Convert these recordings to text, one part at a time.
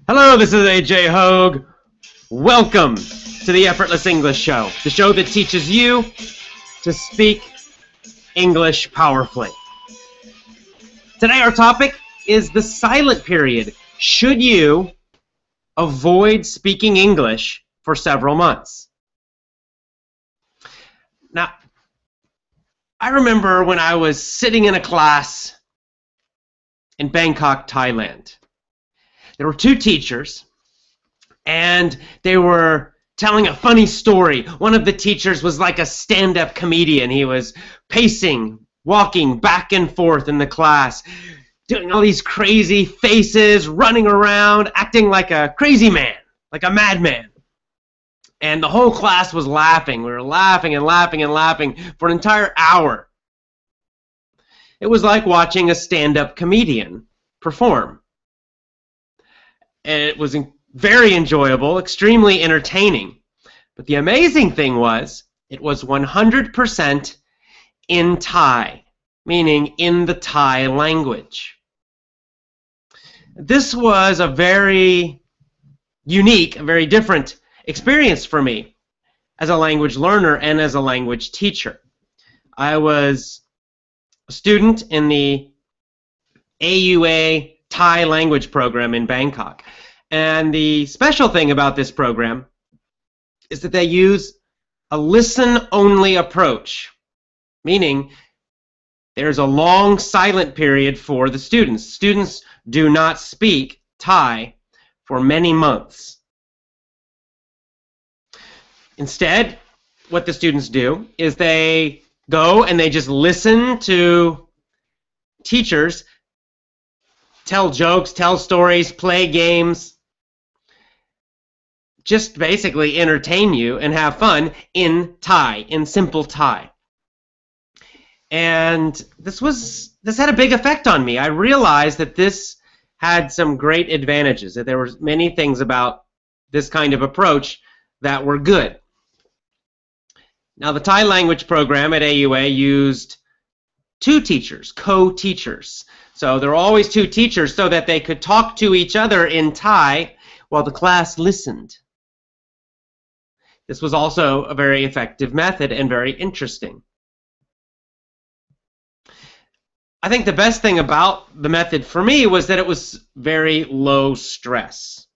Hello, this is AJ Hoge. Welcome to the Effortless English Show, the show that teaches you to speak English powerfully. Today our topic is the silent period. Should you avoid speaking English for several months? Now, I remember when I was sitting in a class in Bangkok, Thailand. There were two teachers, and they were telling a funny story. One of the teachers was like a stand-up comedian. He was pacing, walking back and forth in the class, doing all these crazy faces, running around, acting like a crazy man, like a madman. And the whole class was laughing. We were laughing and laughing and laughing for an entire hour. It was like watching a stand-up comedian perform. And it was very enjoyable, extremely entertaining. But the amazing thing was, it was 100% in Thai, meaning in the Thai language. This was a very unique, a very different experience for me as a language learner and as a language teacher. I was a student in the AUA Thai language program in Bangkok. And the special thing about this program is that they use a listen-only approach, meaning there's a long silent period for the students. Students do not speak Thai for many months. Instead, what the students do is they go and they just listen to teachers tell jokes, tell stories, play games, just basically entertain you and have fun in Thai, in simple Thai. And this had a big effect on me. I realized that this had some great advantages, that there were many things about this kind of approach that were good. Now, the Thai language program at AUA used two teachers, co-teachers. So there were always two teachers so that they could talk to each other in Thai while the class listened. This was also a very effective method and very interesting. I think the best thing about the method for me was that it was very low stress.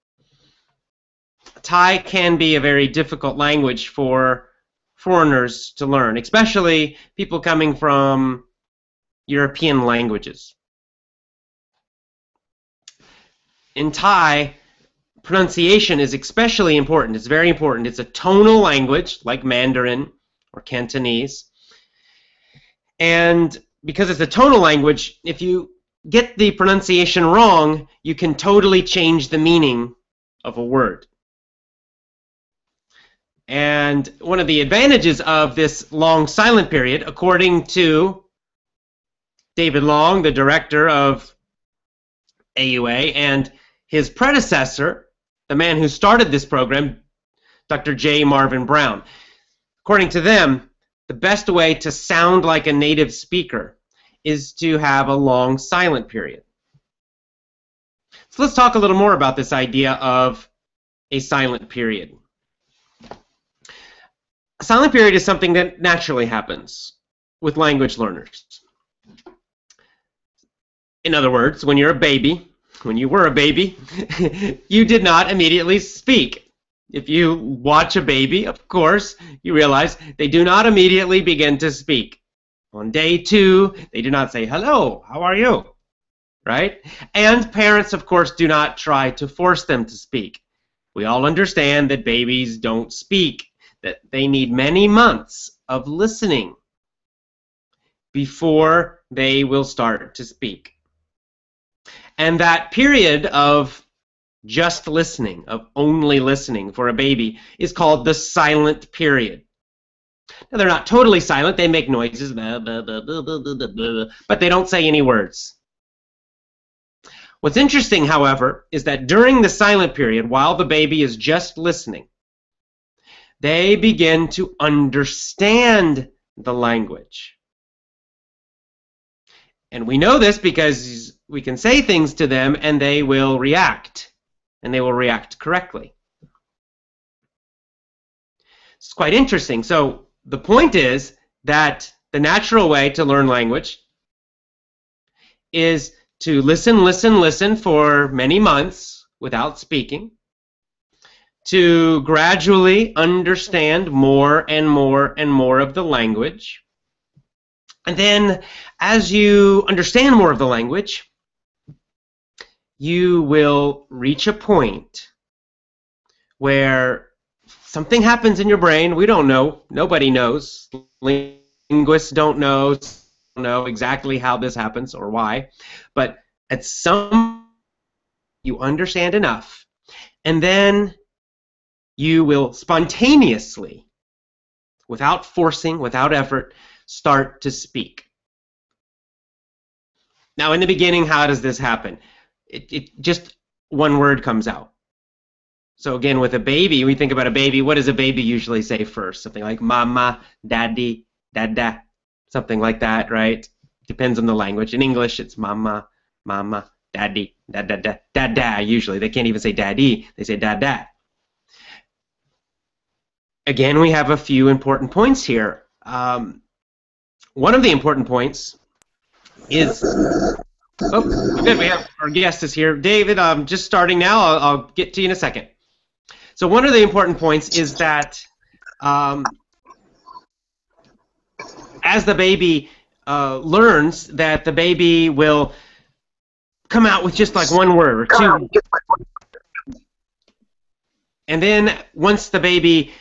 Thai can be a very difficult language for foreigners to learn, especially people coming from European languages. In Thai, pronunciation is especially important. It's very important. It's a tonal language like Mandarin or Cantonese. And because it's a tonal language, if you get the pronunciation wrong, you can totally change the meaning of a word. And one of the advantages of this long silent period, according to David Long, the director of AUA, and his predecessor, the man who started this program, Dr. J. Marvin Brown. According to them, the best way to sound like a native speaker is to have a long silent period. So let's talk a little more about this idea of a silent period. A silent period is something that naturally happens with language learners. In other words, when you're a baby, when you were a baby, you did not immediately speak. If you watch a baby, of course, you realize they do not immediately begin to speak. On day 2, they do not say, "Hello, how are you?" Right? And parents, of course, do not try to force them to speak. We all understand that babies don't speak, that they need many months of listening before they will start to speak. And that period of just listening, of only listening for a baby, is called the silent period. Now, they're not totally silent. They make noises, blah, blah, blah, blah, blah, blah, blah, but they don't say any words. What's interesting, however, is that during the silent period, while the baby is just listening, they begin to understand the language. And we know this because we can say things to them and they will react and they will react correctly. It's quite interesting. So the point is that the natural way to learn language is to listen, listen, listen for many months without speaking, to gradually understand more and more and more of the language. And then as you understand more of the language, you will reach a point where something happens in your brain. We don't know. Nobody knows. Linguists don't know exactly how this happens or why. But at some you understand enough, and then you will spontaneously, without forcing, without effort, start to speak. Now, in the beginning, how does this happen? It just one word comes out. So again, with a baby, we think about a baby. What does a baby usually say first? Something like mama, daddy, dada, something like that, right? Depends on the language. In English, it's mama, mama, daddy, dada, dada. Usually, they can't even say daddy. They say dada. Again, we have a few important points here. One of the important points is, oh, good, we have our guest is here. David, I'm just starting now. I'll get to you in a second. So one of the important points is that as the baby learns, that the baby will come out with just like one word or two. And then once the baby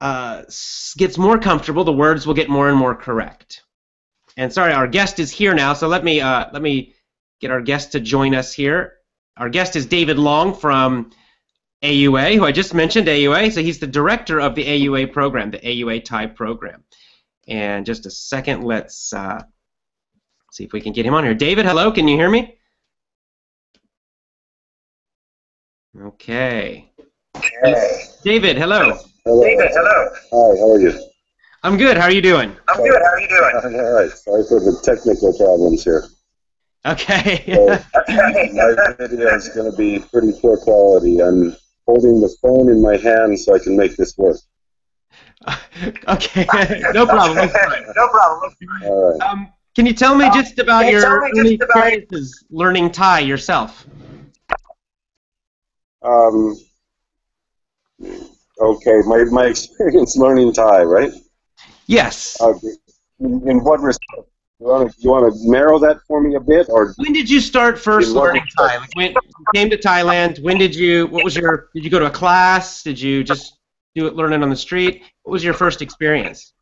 gets more comfortable, the words will get more and more correct. And sorry, our guest is here now, so let me get our guest to join us here. Our guest is David Long from AUA, who I just mentioned, AUA. So he's the director of the AUA program, the AUA Thai program. And just a second, let's see if we can get him on here. David, hello, can you hear me? Okay. David, hello. Hello. David, hello. Hi, how are you? I'm good. How are you doing? I'm good. How are you doing? All right. Sorry for the technical problems here. Okay. So, my video is going to be pretty poor quality. I'm holding the phone in my hand so I can make this work. Okay. No problem. No problem. All right. Can you tell me just about your early experiences learning Thai yourself? Okay, my experience learning Thai, right? Yes. In what respect? You want to narrow that for me a bit, or when did you start first learning Thai? Like when you came to Thailand, when did you? What was your? Did you go to a class? Did you just do it learning on the street? What was your first experience?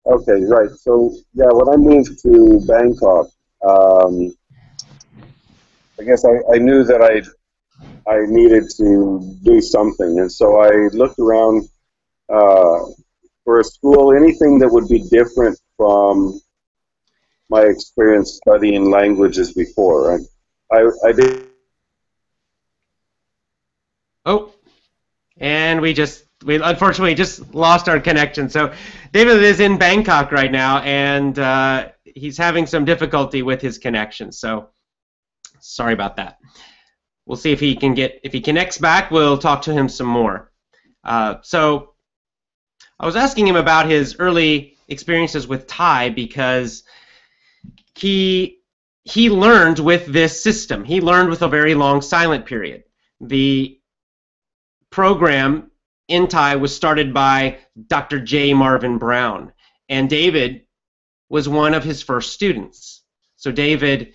Okay, right. So yeah, when I moved to Bangkok, I guess I knew that I needed to do something, and so I looked around for a school, anything that would be different from my experience studying languages before. I did. Oh, and we unfortunately just lost our connection. So David is in Bangkok right now, and he's having some difficulty with his connection. So sorry about that. We'll see if he connects back, we'll talk to him some more. So I was asking him about his early experiences with Thai because he learned with this system. He learned with a very long silent period. The program in Thai was started by Dr. J. Marvin Brown, and David was one of his first students. So David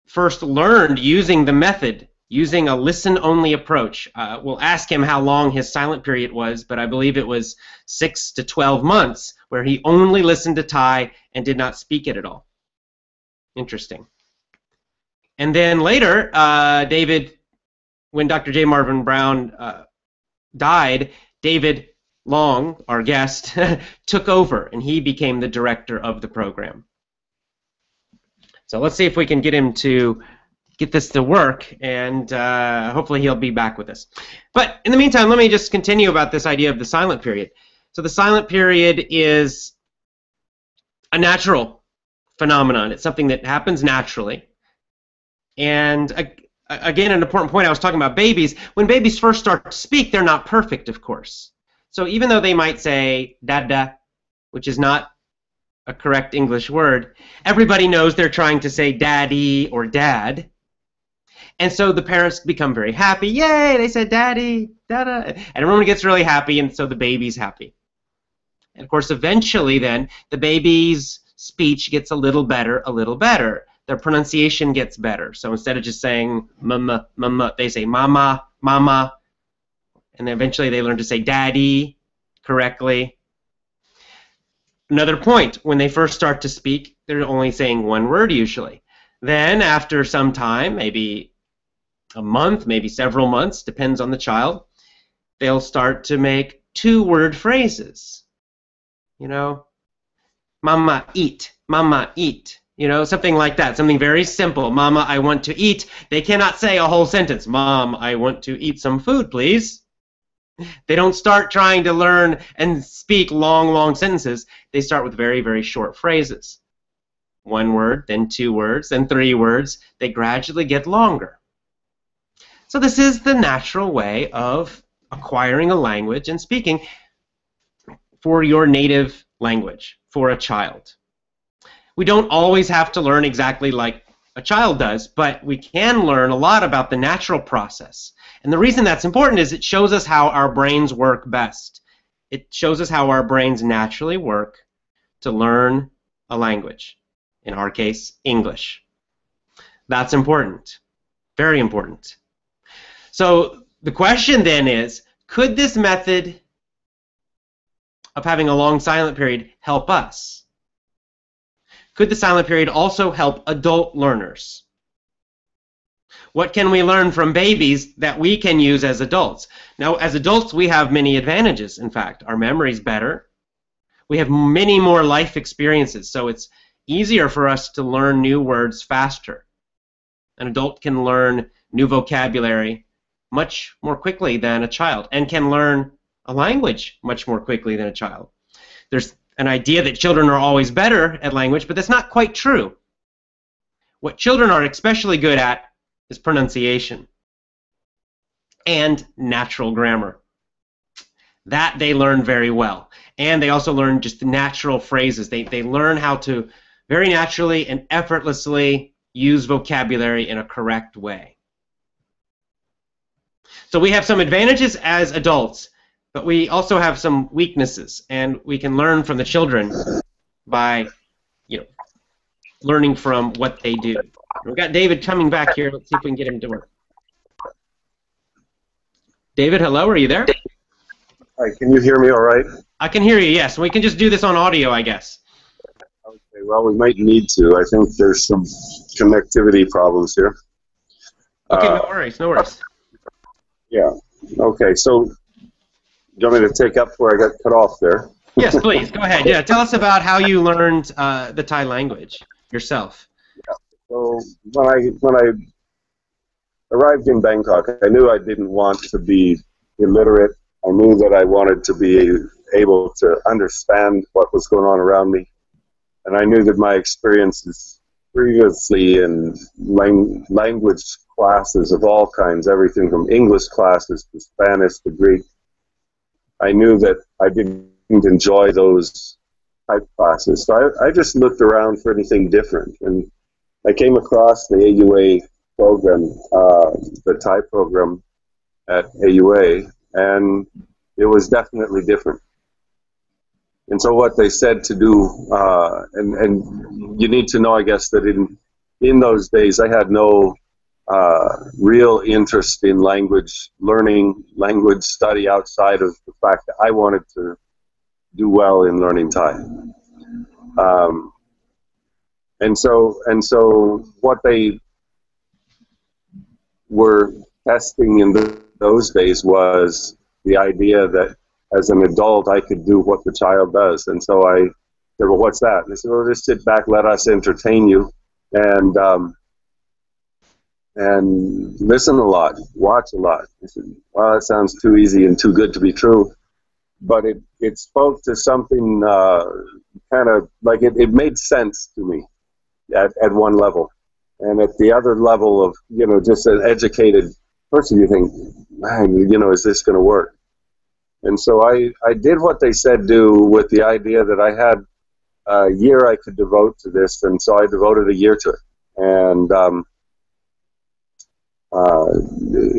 first learned using the method, using a listen-only approach. We'll ask him how long his silent period was, but I believe it was 6 to 12 months where he only listened to Thai and did not speak it at all. Interesting. And then later, David, when Dr. J. Marvin Brown died, David Long, our guest, took over, and he became the director of the program. So let's see if we can get him to get this to work, and hopefully he'll be back with us. But in the meantime, let me just continue about this idea of the silent period. So the silent period is a natural phenomenon. It's something that happens naturally. And again, an important point, I was talking about babies. When babies first start to speak, they're not perfect, of course. So even though they might say dada, which is not a correct English word, everybody knows they're trying to say daddy or dad. And so the parents become very happy. Yay, they said daddy, dada. And everyone gets really happy, and so the baby's happy. And of course, eventually then, the baby's speech gets a little better, a little better. Their pronunciation gets better. So instead of just saying mama, mama, they say mama, mama. And then eventually they learn to say daddy correctly. Another point, when they first start to speak, they're only saying one word usually. Then after some time, maybe a month, maybe several months, depends on the child, they'll start to make two-word phrases. You know, mama, eat, you know, something like that, something very simple. Mama, I want to eat. They cannot say a whole sentence. Mom, I want to eat some food, please. They don't start trying to learn and speak long, long sentences. They start with very, very short phrases. One word, then two words, then three words. They gradually get longer. So this is the natural way of acquiring a language and speaking for your native language, for a child. We don't always have to learn exactly like a child does, but we can learn a lot about the natural process. And the reason that's important is it shows us how our brains work best. It shows us how our brains naturally work to learn a language. In our case, English. That's important. Very important. So the question then is, could this method of having a long silent period help us? Could the silent period also help adult learners? What can we learn from babies that we can use as adults? Now, as adults, we have many advantages, in fact. Our memory's better. We have many more life experiences, so it's easier for us to learn new words faster. An adult can learn new vocabulary much more quickly than a child, and can learn a language much more quickly than a child. There's an idea that children are always better at language, but that's not quite true. What children are especially good at is pronunciation and natural grammar. That they learn very well. And they also learn just the natural phrases. They learn how to very naturally and effortlessly use vocabulary in a correct way. So we have some advantages as adults, but we also have some weaknesses, and we can learn from the children by, learning from what they do. We've got David coming back here. Let's see if we can get him to work. David, hello, are you there? Hi, can you hear me all right? I can hear you, yes. We can just do this on audio, I guess. Okay, well, we might need to. I think there's some connectivity problems here. Okay, no worries, no worries. Yeah, okay, so do you want me to take up where I got cut off there? Yes, please, go ahead. Yeah, tell us about how you learned the Thai language yourself. Yeah. So when I arrived in Bangkok, I knew I didn't want to be illiterate. I knew that I wanted to be able to understand what was going on around me. And I knew that my experiences previously in language classes of all kinds, everything from English classes to Spanish to Greek, I knew that I didn't enjoy those type classes. So I just looked around for anything different. And I came across the AUA program, the Thai program at AUA, and it was definitely different. And so what they said to do, and you need to know, I guess, that in those days I had no real interest in language learning, language study outside of the fact that I wanted to do well in learning Thai. And so what they were testing in those days was the idea that as an adult I could do what the child does. And so I said, well, what's that? And they said, well, just sit back, let us entertain you, and listen a lot, watch a lot. I said, well, that sounds too easy and too good to be true. But it spoke to something kind of like it made sense to me at one level. And at the other level of, you know, just an educated person, you think, man, you know, is this going to work? And so I did what they said do, with the idea that I had a year I could devote to this, and so I devoted a year to it. And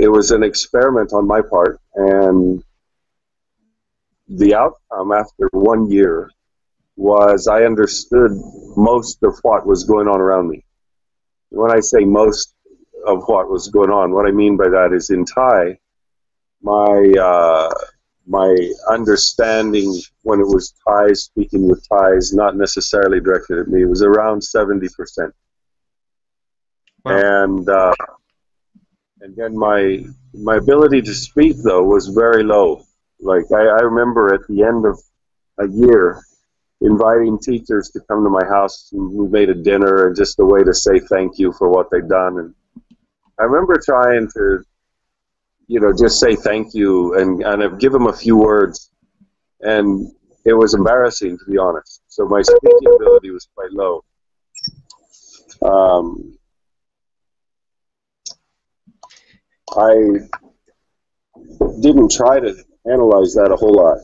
it was an experiment on my part, and the outcome after 1 year was I understood most of what was going on around me. When I say most of what was going on, what I mean by that is in Thai, my understanding when it was Thais, speaking with Thais, not necessarily directed at me, was around 70%. Wow. And then my ability to speak, though, was very low. Like, I remember at the end of a year inviting teachers to come to my house, and we made a dinner, and just a way to say thank you for what they'd done. And I remember trying to, you know, just say thank you and give them a few words, and it was embarrassing, to be honest. So my speaking ability was quite low. I didn't try to analyze that a whole lot.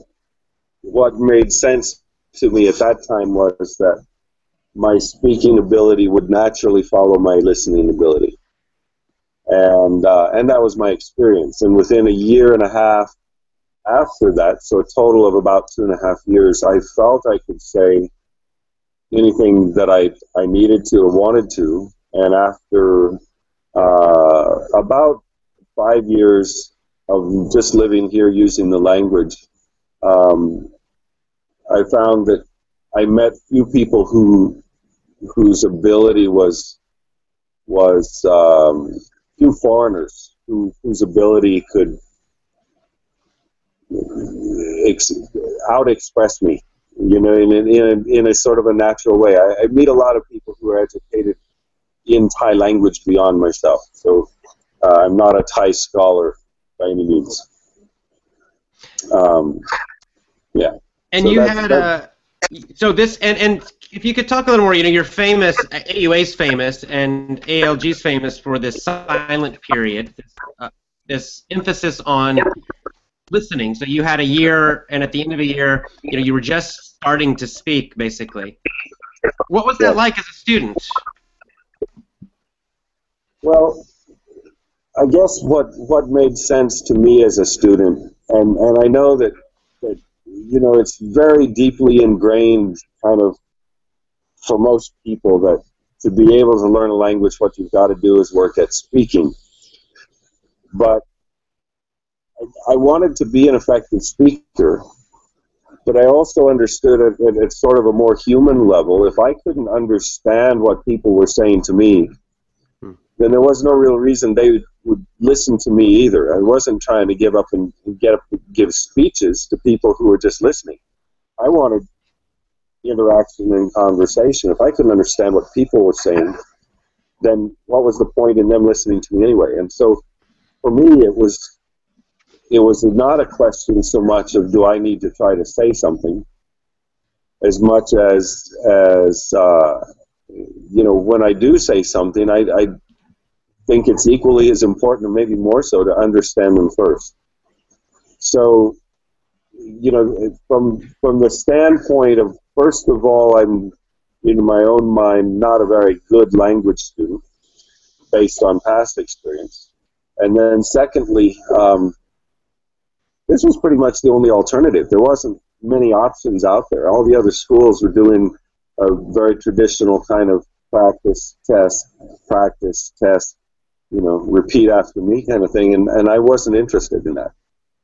What made sense to me at that time was that my speaking ability would naturally follow my listening ability. And that was my experience. And within a year and a half after that, so a total of about 2.5 years, I felt I could say anything that I needed to or wanted to. And after about 5 years of just living here using the language, I found that I met few people whose ability was few foreigners whose ability could out-express me, you know, in a sort of a natural way. I meet a lot of people who are educated in Thai language beyond myself, so I'm not a Thai scholar by any means. Yeah. And so you had so this, and if you could talk a little more, you know, you're famous, AUA's famous, and ALG's famous for this silent period, this emphasis on listening. So you had a year, and at the end of a year, you know, you were just starting to speak, basically. What was that like as a student? Well, I guess what made sense to me as a student, and I know that you know, it's very deeply ingrained kind of for most people that to be able to learn a language, what you've got to do is work at speaking. But I wanted to be an effective speaker, but I also understood it at sort of a more human level. If I couldn't understand what people were saying to me, then there was no real reason they would listen to me either. I wasn't trying to give up and give speeches to people who were just listening. I wanted interaction and conversation. If I couldn't understand what people were saying, then what was the point in them listening to me anyway? And so for me, it was not a question so much of do I need to try to say something, as much as you know, when I do say something, I think it's equally as important, or maybe more so, to understand them first. So, you know, from the standpoint of, first of all, I'm, in my own mind, not a very good language student based on past experience. And then secondly, this was pretty much the only alternative. There wasn't many options out there. All the other schools were doing a very traditional kind of practice, test, you know, repeat after me kind of thing, and I wasn't interested in that.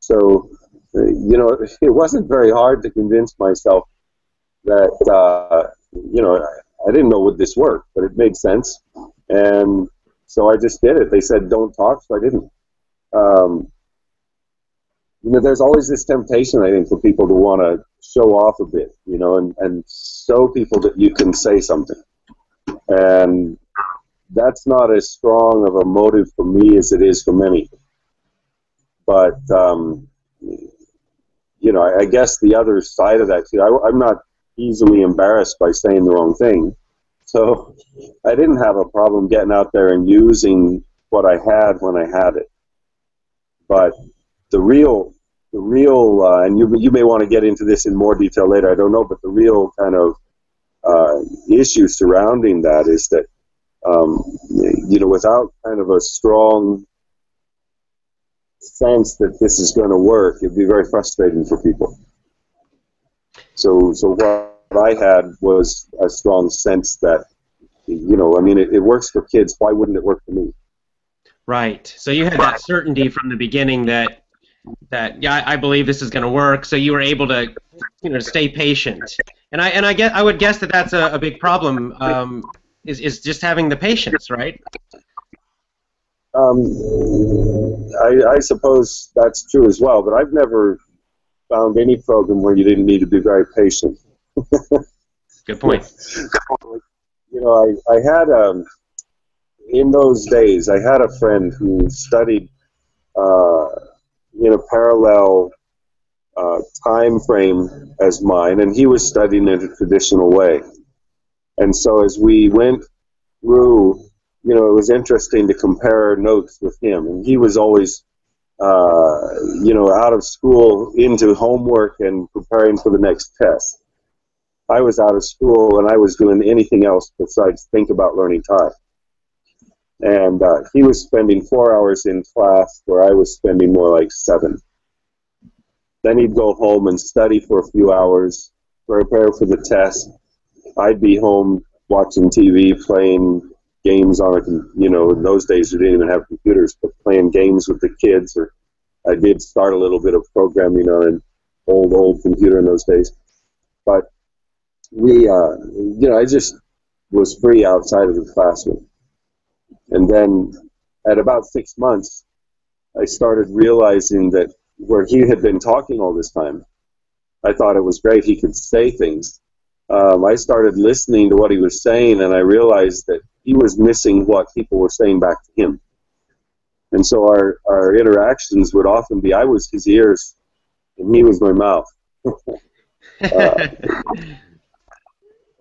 So, you know, it wasn't very hard to convince myself that, you know, I didn't know would this work, but it made sense, and so I just did it. They said don't talk, so I didn't. You know, there's always this temptation, I think, for people to want to show off a bit, you know, and show people that you can say something, and that's not as strong of a motive for me as it is for many. But, you know, I guess the other side of that, too, I'm not easily embarrassed by saying the wrong thing. So I didn't have a problem getting out there and using what I had when I had it. But the real, and you may want to get into this in more detail later, I don't know, but the real kind of issue surrounding that is that, without kind of a strong sense that this is going to work, it'd be very frustrating for people. So what I had was a strong sense that, it works for kids. Why wouldn't it work for me? Right. So you had that certainty from the beginning that yeah, I believe this is going to work. So you were able to, stay patient. And I would guess that that's a big problem. Is just having the patience, right? I suppose that's true as well. But I've never found any program where you didn't need to be very patient. Good point. I had in those days, I had a friend who studied in a parallel time frame as mine, and he was studying in a traditional way. And so as we went through, it was interesting to compare notes with him. And he was always, out of school into homework and preparing for the next test. I was out of school and I was doing anything else besides think about learning Thai. And he was spending 4 hours in class where I was spending more like 7. Then he'd go home and study for a few hours, prepare for the test. I'd be home watching TV, playing games on it. In those days we didn't even have computers, but playing games with the kids. Or I did start a little bit of programming on an old computer in those days. But we, I just was free outside of the classroom. And then at about 6 months, I started realizing that where he had been talking all this time, I thought it was great he could say things. I started listening to what he was saying, and I realized that he was missing what people were saying back to him. And so our interactions would often be, I was his ears, and he was my mouth.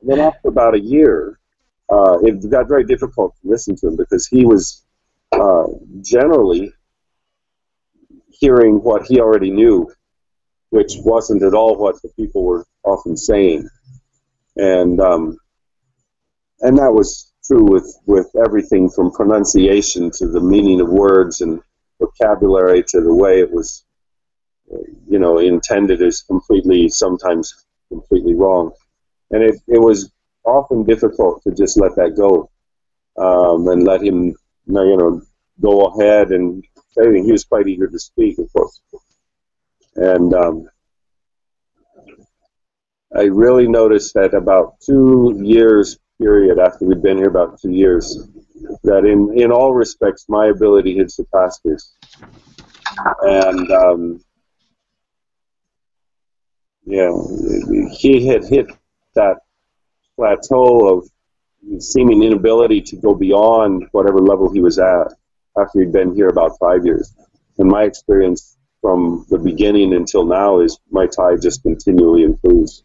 Then after about a year, it got very difficult to listen to him because he was generally hearing what he already knew, which wasn't at all what the people were often saying. And that was true with everything from pronunciation to the meaning of words and vocabulary to the way it was, intended is sometimes completely wrong. And it was often difficult to just let that go and let him, go ahead and say. He was quite eager to speak, of course. And I really noticed that about 2 years period after we'd been here, about 2 years, that in all respects my ability had surpassed his. And he had hit that plateau of seeming inability to go beyond whatever level he was at after he'd been here about 5 years. And my experience from the beginning until now is my Thai just continually improves.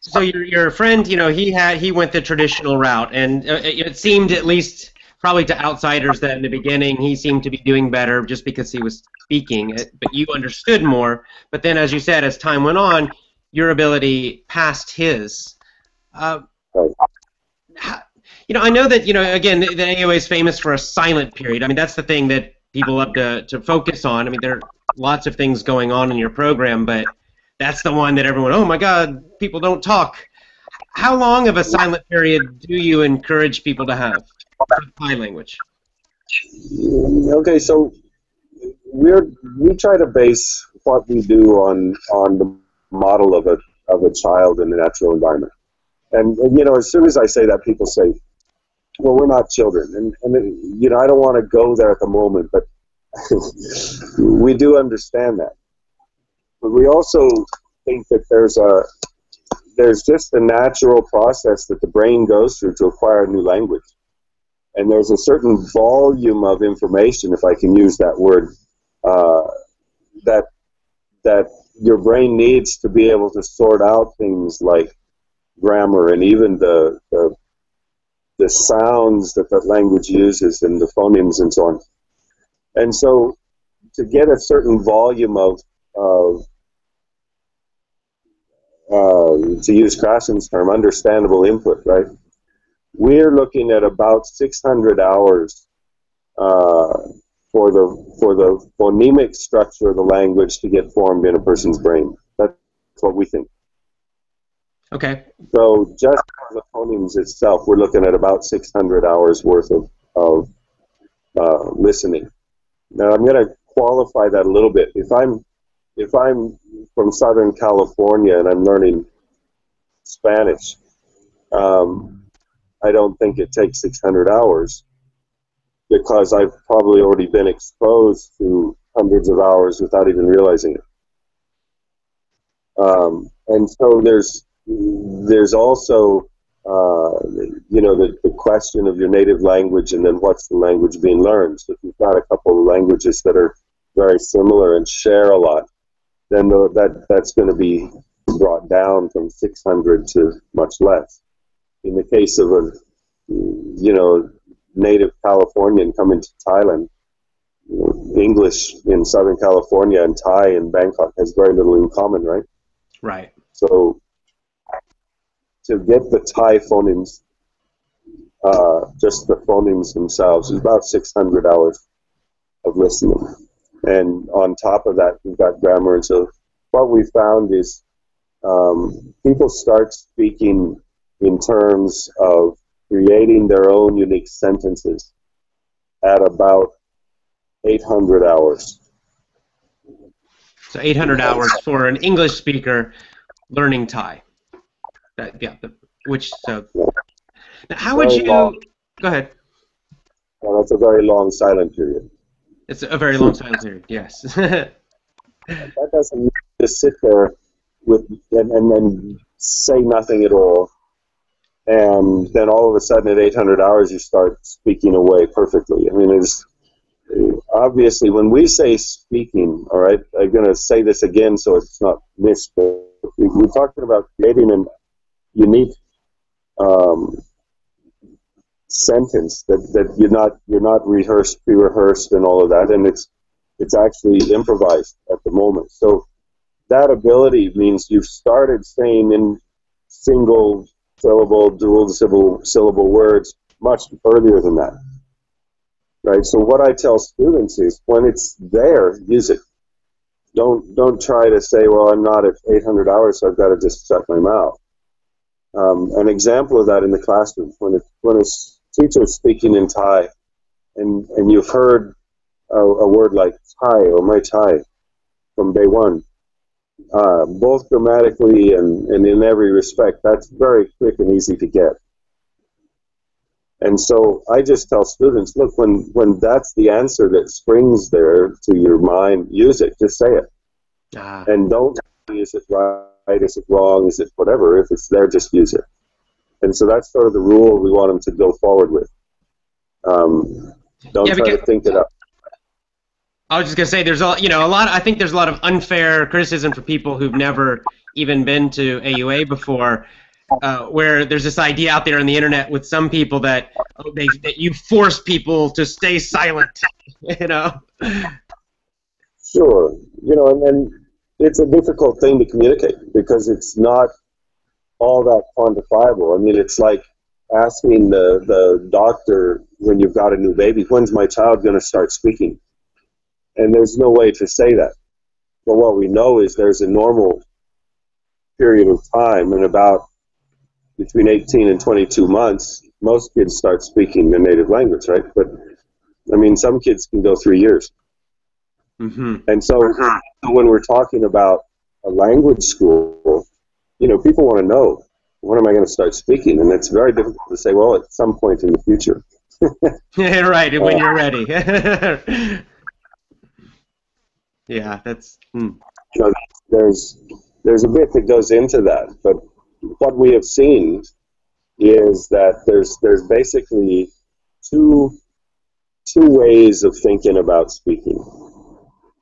So your friend, he went the traditional route, and it seemed, at least probably to outsiders, that in the beginning he seemed to be doing better just because he was speaking, but you understood more. But then, as you said, as time went on, your ability passed his. I know that, again, the AOA is famous for a silent period. I mean, that's the thing that people love to focus on. I mean, there are lots of things going on in your program, but that's the one that everyone, oh my God, people don't talk. How long of a silent period do you encourage people to have for the Thai language? Okay, so we try to base what we do on the model of a child in the natural environment. And as soon as I say that, people say, well, we're not children. And I don't want to go there at the moment, but we do understand that. But we also think that there's just a natural process that the brain goes through to acquire a new language. And there's a certain volume of information, if I can use that word, that your brain needs to be able to sort out things like grammar and even the sounds that that language uses and the phonemes and so on. And so to get a certain volume of to use Krassen's term, understandable input, right? We're looking at about 600 hours for the phonemic structure of the language to get formed in a person's brain. That's what we think. Okay. So just for the phonemes itself, we're looking at about 600 hours worth of listening. Now I'm going to qualify that a little bit. If I'm from Southern California and I'm learning Spanish, I don't think it takes 600 hours because I've probably already been exposed to hundreds of hours without even realizing it. And so there's also the question of your native language and then what's the language being learned. So if you've got a couple of languages that are very similar and share a lot, then that's going to be brought down from 600 to much less. In the case of a native Californian coming to Thailand, English in Southern California and Thai in Bangkok has very little in common, right? Right. So to get the Thai phonemes, just the phonemes themselves, is about 600 hours of listening. And on top of that, we've got grammar. And so what we found is people start speaking in terms of creating their own unique sentences at about 800 hours. So 800 hours for an English speaker learning Thai. Now how would you... Go ahead. Well, that's a very long silent period. It's a very long silent period, yes. That doesn't mean to sit there and then say nothing at all, and then all of a sudden at 800 hours you start speaking away perfectly. I mean, it's obviously when we say speaking, all right, I'm going to say this again so it's not missed, but we're talking about creating a unique sentence that you're not pre-rehearsed and all of that, and it's actually improvised at the moment. So that ability means you've started saying in single syllable, dual syllable words much earlier than that, right? So what I tell students is when it's there, use it. Don't try to say, well, I'm not at 800 hours, so I've got to just shut my mouth. An example of that in the classroom, when a teacher is speaking in Thai, and you've heard a word like Thai or my Thai from day one, both grammatically and in every respect, that's very quick and easy to get. And so I just tell students, look, when that's the answer that springs there to your mind, use it, just say it. And don't is it right, is it wrong, is it whatever, if it's there, just use it. And so that's sort of the rule we want them to go forward with. Don't try to think it up. I was just gonna say, there's I think there's a lot of unfair criticism for people who've never even been to AUA before, where there's this idea out there on the internet with some people that you force people to stay silent, Sure, and it's a difficult thing to communicate because it's not all that quantifiable. I mean, it's like asking the doctor when you've got a new baby, when's my child going to start speaking? And there's no way to say that. But what we know is there's a normal period of time, and about between 18 and 22 months, most kids start speaking their native language, right? But, I mean, some kids can go 3 years. Mm-hmm. And so when we're talking about a language school, people want to know, when am I going to start speaking? And it's very difficult to say, well, at some point in the future. Yeah, right, when you're ready. Yeah, that's... There's a bit that goes into that, but what we have seen is that there's basically two ways of thinking about speaking,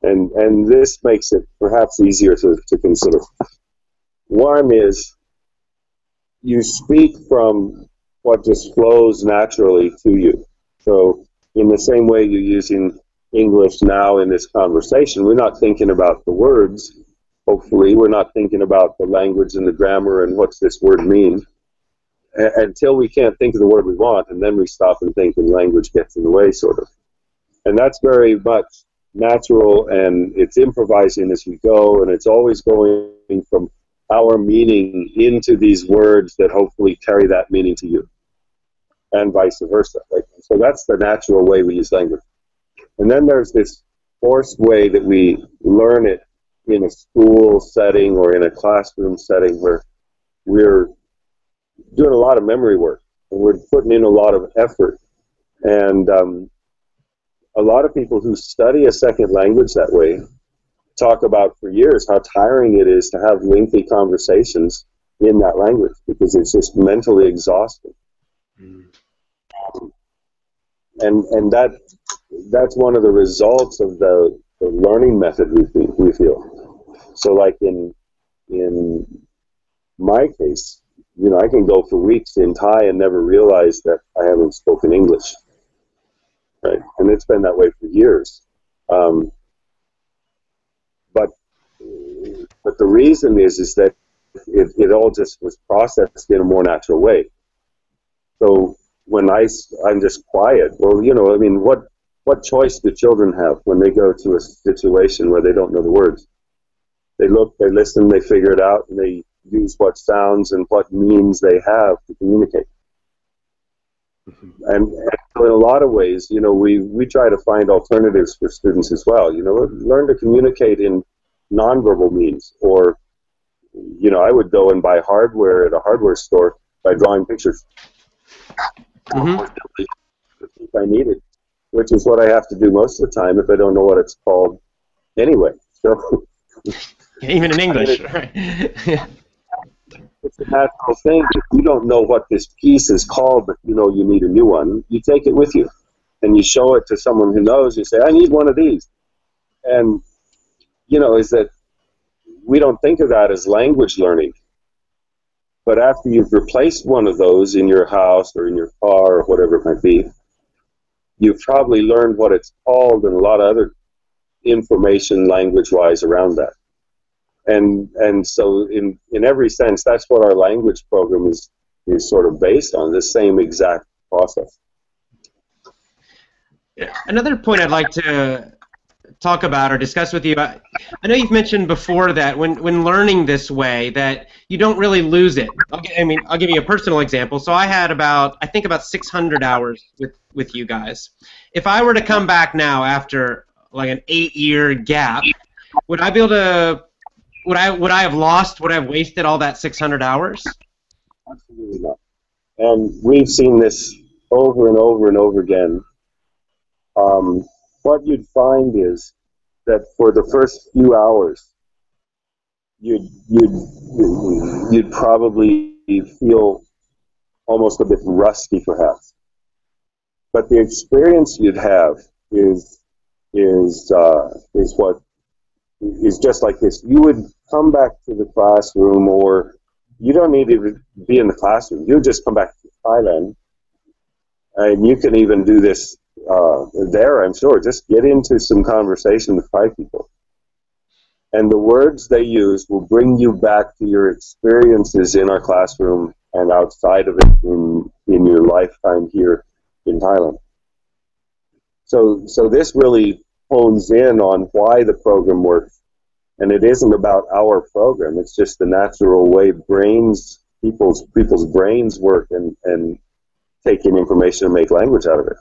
and this makes it perhaps easier to consider. One is you speak from what just flows naturally to you. So in the same way you're using English now in this conversation, we're not thinking about the words, hopefully. We're not thinking about the language and the grammar and what's this word mean until we can't think of the word we want, and then we stop and think and language gets in the way, sort of. And that's very much natural, and it's improvising as we go, and it's always going from our meaning into these words that hopefully carry that meaning to you, and vice versa. Right? So that's the natural way we use language. And then there's this forced way that we learn it in a school setting or in a classroom setting where we're doing a lot of memory work, and we're putting in a lot of effort. And a lot of people who study a second language that way talk about for years how tiring it is to have lengthy conversations in that language because it's just mentally exhausting. And that's one of the results of the learning method we feel. So like in my case, you know, I can go for weeks in Thai and never realize that I haven't spoken English. Right? And it's been that way for years. But the reason is that it all just was processed in a more natural way. So when I'm just quiet, well, you know, I mean, what choice do children have when they go to a situation where they don't know the words? They look, they listen, they figure it out, and they use what sounds and what means they have to communicate. And in a lot of ways, you know, we try to find alternatives for students as well. You know, learn to communicate in nonverbal means, or, you know, I would go and buy hardware at a hardware store by drawing pictures. If I needed, which is what I have to do most of the time if I don't know what it's called anyway. So even in English, right? It's a natural thing. If you don't know what this piece is called, but you know you need a new one, you take it with you, and you show it to someone who knows. You say, "I need one of these," and you know, is that we don't think of that as language learning. But after you've replaced one of those in your house or in your car or whatever it might be, you've probably learned what it's called and a lot of other information language-wise around that. And so in every sense, that's what our language program is sort of based on, the same exact process. Another point I'd like to talk about or discuss with you, I know you've mentioned before that when learning this way that you don't really lose it. I'll give you a personal example. So I had I think about 600 hours with you guys. If I were to come back now after like an 8-year gap, would I be able to? Would I have lost? Would I have wasted all that 600 hours? Absolutely not. And we've seen this over and over and over again. What you'd find is that for the first few hours, you'd probably feel almost a bit rusty, perhaps. But the experience you'd have is what is just like this. You would come back to the classroom, or you don't need to be in the classroom. You just come back to Thailand, and you can even do this there, I'm sure. Just get into some conversation with Thai people. And the words they use will bring you back to your experiences in our classroom and outside of it in your lifetime here in Thailand. So this really hones in on why the program works. And it isn't about our program. It's just the natural way people's brains work and take in information and make language out of it.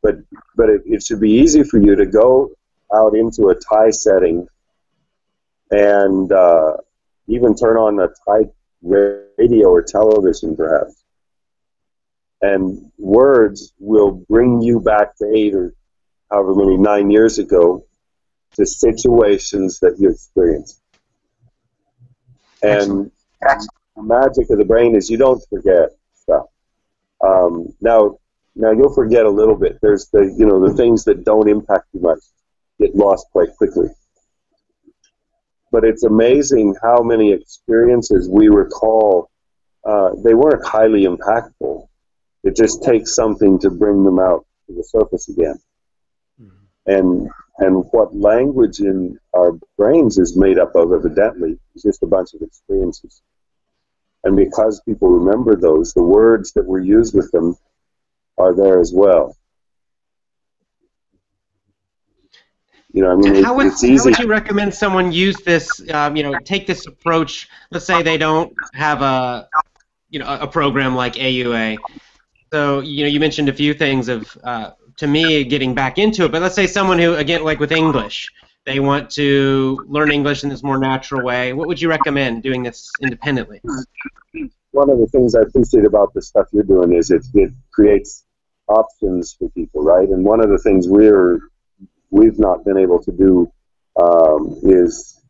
But it should be easy for you to go out into a Thai setting and even turn on a Thai radio or television, perhaps. And words will bring you back to 8 or however many, 9 years ago, to situations that you experienced. And the magic of the brain is you don't forget stuff. Now you'll forget a little bit. There's the things that don't impact you much get lost quite quickly. But it's amazing how many experiences we recall they weren't highly impactful. It just takes something to bring them out to the surface again. And what language in our brains is made up of, evidently, is just a bunch of experiences. And because people remember those, the words that were used with them are there as well. You know, I mean, it's easy. How would you recommend someone use this, take this approach? Let's say they don't have a program like AUA. So, you mentioned a few things of, to me, getting back into it. But let's say someone who, again, like with English, they want to learn English in this more natural way. What would you recommend doing this independently? One of the things I appreciate about the stuff you're doing is it creates options for people, right? And one of the things we've not been able to do is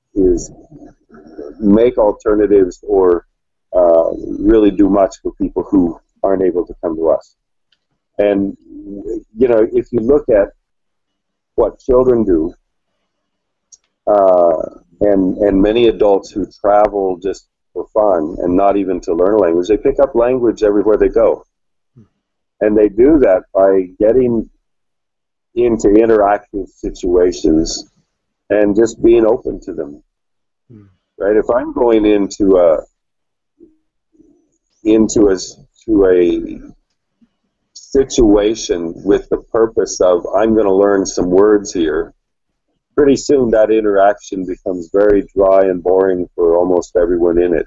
make alternatives or really do much for people who aren't able to come to us. And if you look at what children do, and many adults who travel just for fun and not even to learn a language, they pick up language everywhere they go. And they do that by getting into interactive situations and just being open to them. Right? If I'm going into a situation with the purpose of I'm going to learn some words here, pretty soon that interaction becomes very dry and boring for almost everyone in it,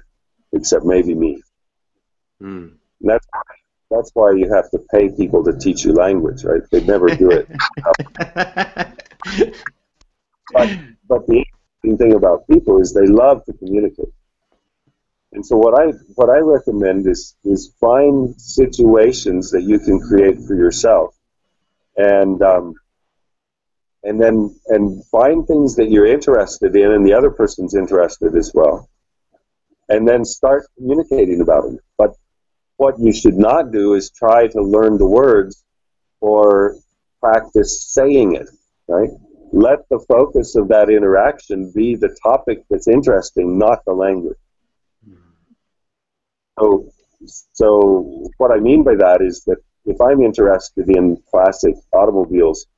except maybe me. And that's why you have to pay people to teach you language, right? They'd never do it. But the interesting thing about people is they love to communicate. And so what I recommend is find situations that you can create for yourself, and find things that you're interested in and the other person's interested as well, and then start communicating about them. But what you should not do is try to learn the words or practice saying it, right? Let the focus of that interaction be the topic that's interesting, not the language. So what I mean by that is that if I'm interested in classic automobiles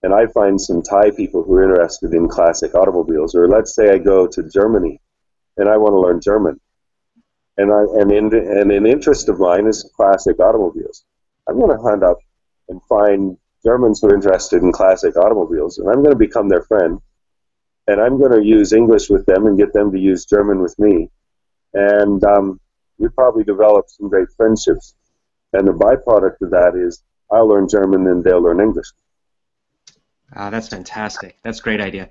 and I find some Thai people who are interested in classic automobiles, or let's say I go to Germany and I want to learn German, and an interest of mine is classic automobiles, I'm going to hunt up and find Germans who are interested in classic automobiles, and I'm going to become their friend, and I'm going to use English with them and get them to use German with me, and we probably develop some great friendships. And the byproduct of that is I'll learn German and they'll learn English. That's fantastic. That's a great idea.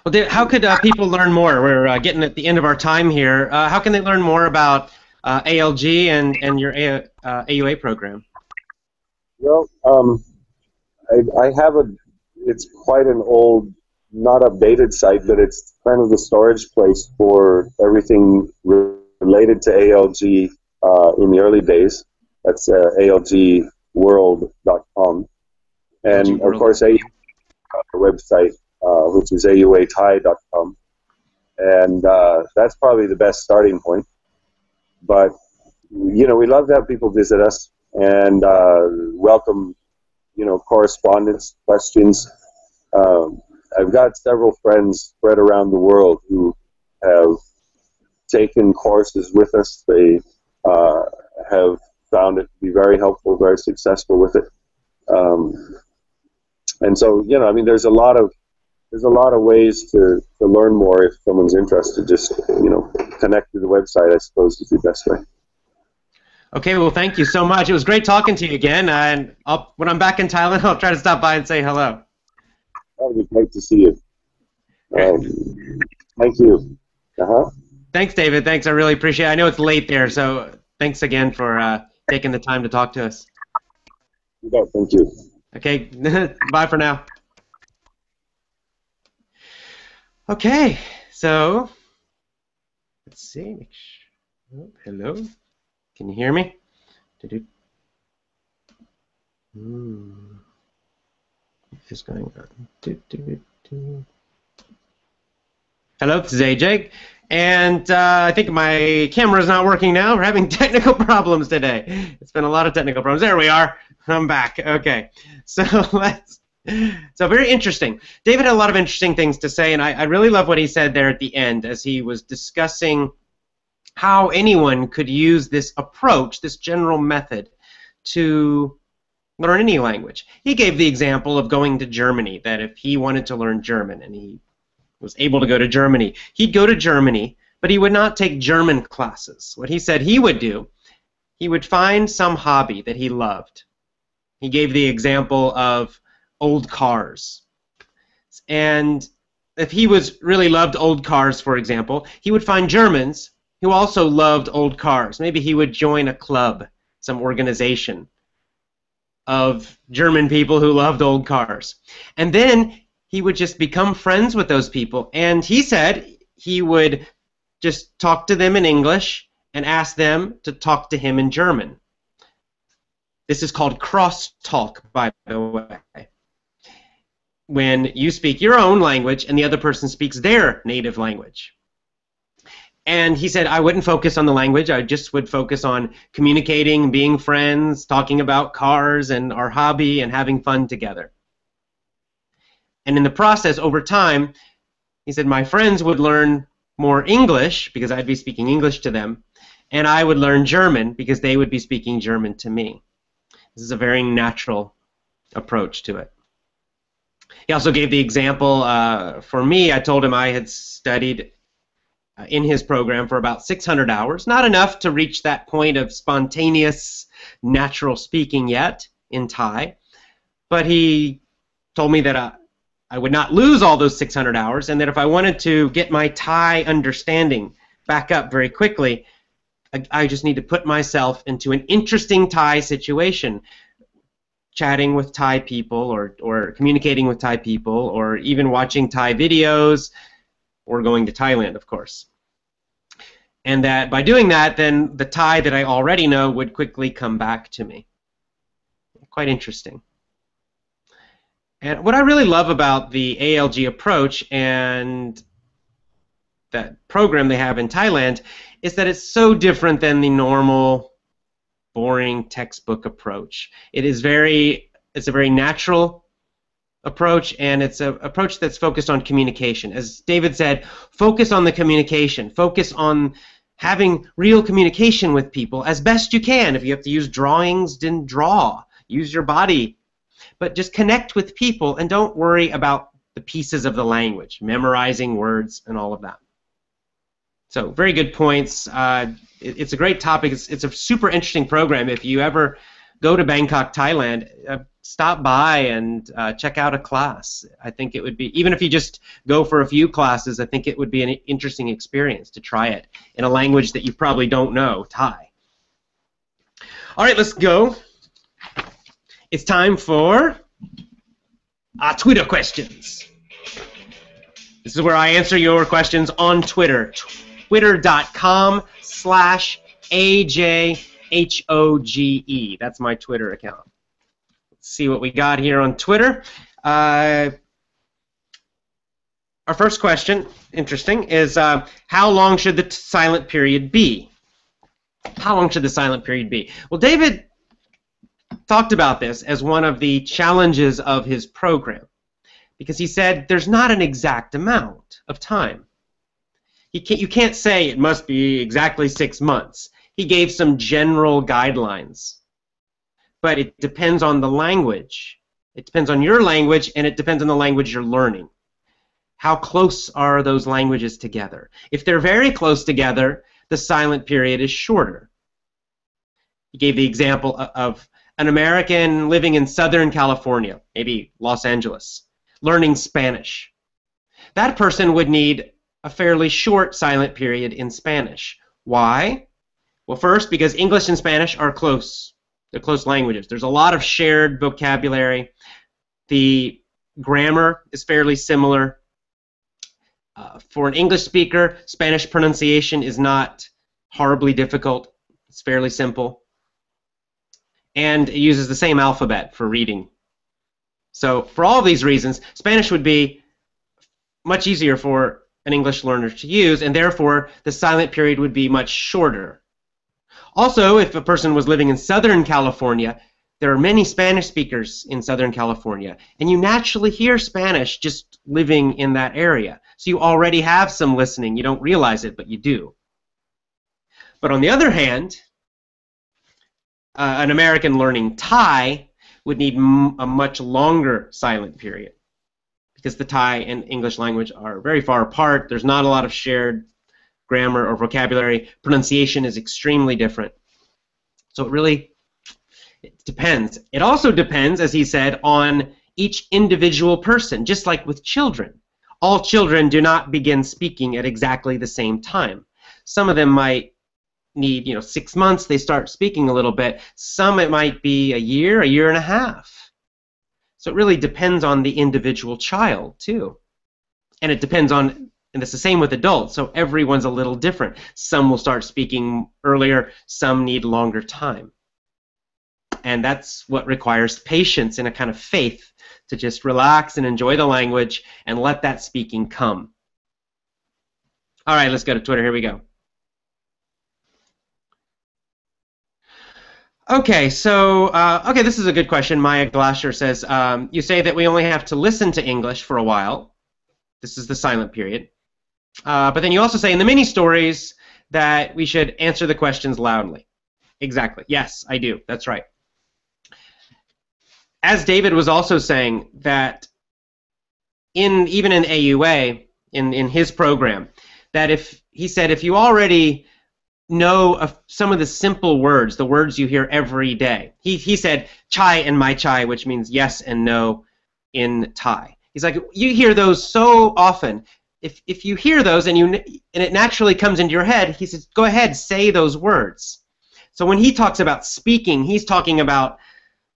Well, how could people learn more? We're getting at the end of our time here. How can they learn more about ALG and your AUA program? Well, I have it's quite an old, not updated site, but it's kind of the storage place for everything related to ALG in the early days. That's algworld.com. And of course, our website, which is auathai.com. And that's probably the best starting point. But, we love to have people visit us and welcome, correspondence, questions. I've got several friends spread around the world who have taken courses with us. They have found it to be very helpful, very successful with it. And so, there's a lot of ways to learn more if someone's interested. Just, connect to the website, I suppose, is the best way. Okay, well, thank you so much. It was great talking to you again, and when I'm back in Thailand, I'll try to stop by and say hello. That would be great to see you. Thank you. Thanks, David. Thanks. I really appreciate it. I know it's late there, so thanks again for taking the time to talk to us. You bet. Thank you. Okay. Bye for now. Okay. So, let's see. Oh, hello. Can you hear me? What is going on? Hello, this is AJ. And I think my camera is not working now. We're having technical problems today. It's been a lot of technical problems. There we are. I'm back. Okay. So very interesting. David had a lot of interesting things to say, and I really love what he said there at the end as he was discussing how anyone could use this approach, this general method, to learn any language. He gave the example of going to Germany, that if he wanted to learn German and he was able to go to Germany, he'd go to Germany, but he would not take German classes. What he said he would do, he would find some hobby that he loved. He gave the example of old cars. And if he really loved old cars, for example, he would find Germans who also loved old cars. Maybe he would join a club, some organization of German people who loved old cars. And then he would just become friends with those people. And he said he would just talk to them in English and ask them to talk to him in German. This is called crosstalk, by the way. When you speak your own language and the other person speaks their native language. And he said, I wouldn't focus on the language. I just would focus on communicating, being friends, talking about cars and our hobby, and having fun together. And in the process, over time, he said, my friends would learn more English because I'd be speaking English to them, and I would learn German because they would be speaking German to me. This is a very natural approach to it. He also gave the example, for me, I told him I had studied in his program for about 600 hours. Not enough to reach that point of spontaneous, natural speaking yet in Thai. But he told me that I would not lose all those 600 hours, and that if I wanted to get my Thai understanding back up very quickly, I just need to put myself into an interesting Thai situation, chatting with Thai people or communicating with Thai people or even watching Thai videos or going to Thailand, of course. And that by doing that, then the Thai that I already know would quickly come back to me. Quite interesting. And what I really love about the ALG approach and that program they have in Thailand is that it's so different than the normal, boring textbook approach. It's a very natural approach, and it's an approach that's focused on communication. As David said, focus on the communication. Focus on having real communication with people as best you can. If you have to use drawings, then draw. Use your body. But just connect with people and don't worry about the pieces of the language, memorizing words and all of that. So very good points. It's a great topic. It's a super interesting program. If you ever go to Bangkok, Thailand, stop by and check out a class. I think it would be, even if you just go for a few classes, I think it would be an interesting experience to try it in a language that you probably don't know, Thai. All right, let's go. It's time for Twitter questions. This is where I answer your questions on Twitter. Twitter.com/AJHOGE. That's my Twitter account. Let's see what we got here on Twitter. Our first question, interesting, is how long should the silent period be? How long should the silent period be? Well, David talked about this as one of the challenges of his program because he said there's not an exact amount of time. You can't say it must be exactly 6 months. He gave some general guidelines, but it depends on the language. It depends on your language, and it depends on the language you're learning. How close are those languages together? If they're very close together, the silent period is shorter. He gave the example of an American living in Southern California, maybe Los Angeles, learning Spanish. That person would need a fairly short silent period in Spanish. Why? Well, first, because English and Spanish are close. They're close languages. There's a lot of shared vocabulary. The grammar is fairly similar. For an English speaker, Spanish pronunciation is not horribly difficult. It's fairly simple. And it uses the same alphabet for reading. So for all of these reasons, Spanish would be much easier for an English learner to use, and therefore the silent period would be much shorter. Also, if a person was living in Southern California, there are many Spanish speakers in Southern California, and you naturally hear Spanish just living in that area. So you already have some listening. You don't realize it, but you do. But on the other hand, an American learning Thai would need a much longer silent period, because the Thai and English language are very far apart. There's not a lot of shared grammar or vocabulary. Pronunciation is extremely different. So it depends. It also depends, as he said, on each individual person, just like with children. All children do not begin speaking at exactly the same time. Some of them might need, 6 months, they start speaking a little bit. Some it might be a year and a half. So it really depends on the individual child, too. And it depends on, and it's the same with adults, so everyone's a little different. Some will start speaking earlier, some need longer time. And that's what requires patience and a kind of faith to just relax and enjoy the language and let that speaking come. All right, let's go to Twitter. Here we go. Okay, so, this is a good question. Maya Glasher says, you say that we only have to listen to English for a while. This is the silent period. But then you also say in the mini stories that we should answer the questions loudly. Exactly. Yes, I do. That's right. As David was also saying, that even in AUA, in his program, that if you already know some of the simple words, the words you hear every day. He said chai and mai chai, which means yes and no in Thai. He's like, you hear those so often. If you hear those and it naturally comes into your head, he says, go ahead, say those words. So when he talks about speaking, he's talking about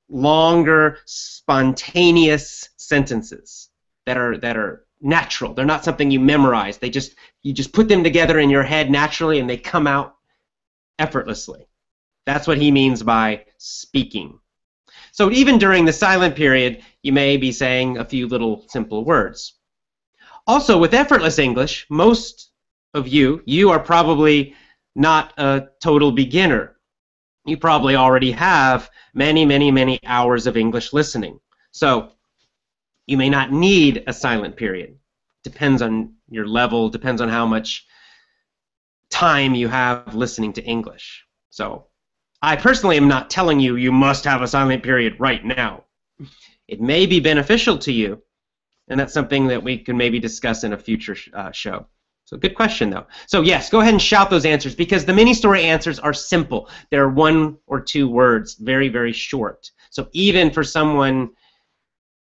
longer, spontaneous sentences that are natural. They're not something you memorize. You just put them together in your head naturally, and they come out effortlessly. That's what he means by speaking. So even during the silent period, you may be saying a few little simple words. Also, with effortless English, most of you are probably not a total beginner. You probably already have many, many, many hours of English listening. So you may not need a silent period. Depends on your level, depends on how much time you have listening to English. So I personally am not telling you you must have a silent period right now. It may be beneficial to you, and that's something that we can maybe discuss in a future show. So good question, though. So yes, go ahead and shout those answers, because the mini-story answers are simple. They're 1 or 2 words, very, very short. So even for someone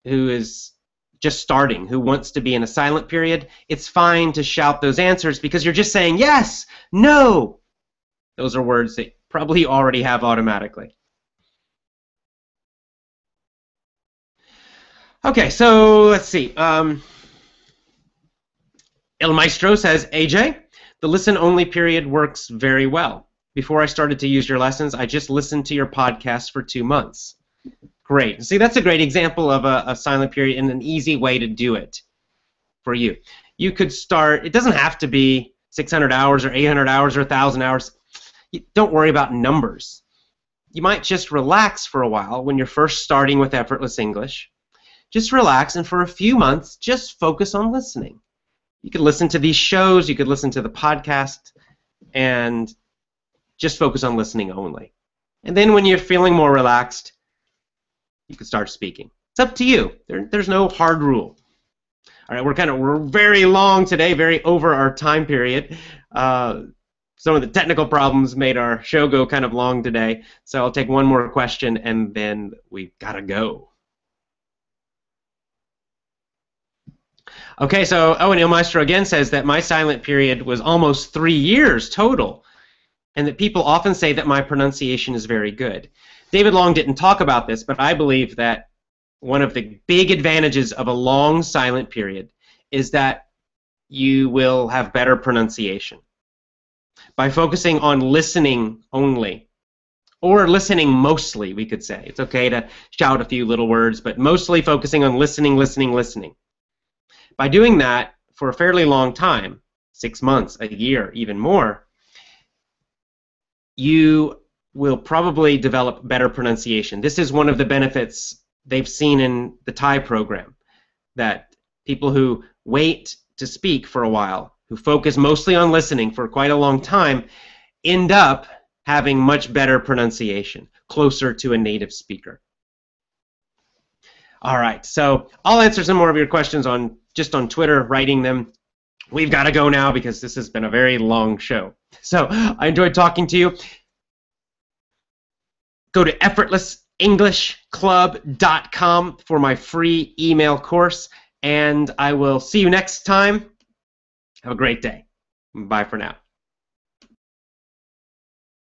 who is just starting, who wants to be in a silent period, it's fine to shout those answers, because you're just saying yes, no. Those are words that probably you already have automatically. Okay, so let's see. El Maestro says, AJ, the listen-only period works very well. Before I started to use your lessons, I just listened to your podcast for 2 months. Great. See, that's a great example of a silent period and an easy way to do it for you. You could start, it doesn't have to be 600 hours or 800 hours or 1,000 hours. Don't worry about numbers. You might just relax for a while when you're first starting with Effortless English. Just relax, and for a few months, just focus on listening. You could listen to these shows, you could listen to the podcast, and just focus on listening only. And then when you're feeling more relaxed, you can start speaking. It's up to you. There's no hard rule. All right, we're very long today, very over our time period. Some of the technical problems made our show go kind of long today, so I'll take one more question and then we've got to go. Okay, so and El Maestro again says that my silent period was almost 3 years total, and that people often say that my pronunciation is very good. David Long didn't talk about this, but I believe that one of the big advantages of a long silent period is that you will have better pronunciation. By focusing on listening only, or listening mostly, we could say. It's okay to shout a few little words, but mostly focusing on listening, listening, listening. By doing that for a fairly long time, 6 months, a year, even more, you will probably develop better pronunciation. This is one of the benefits they've seen in the Thai program, that people who wait to speak for a while, who focus mostly on listening for quite a long time, end up having much better pronunciation, closer to a native speaker. All right, so I'll answer some more of your questions just on Twitter, writing them. We've got to go now because this has been a very long show. So I enjoyed talking to you. Go to effortlessenglishclub.com for my free email course, and I will see you next time. Have a great day. Bye for now.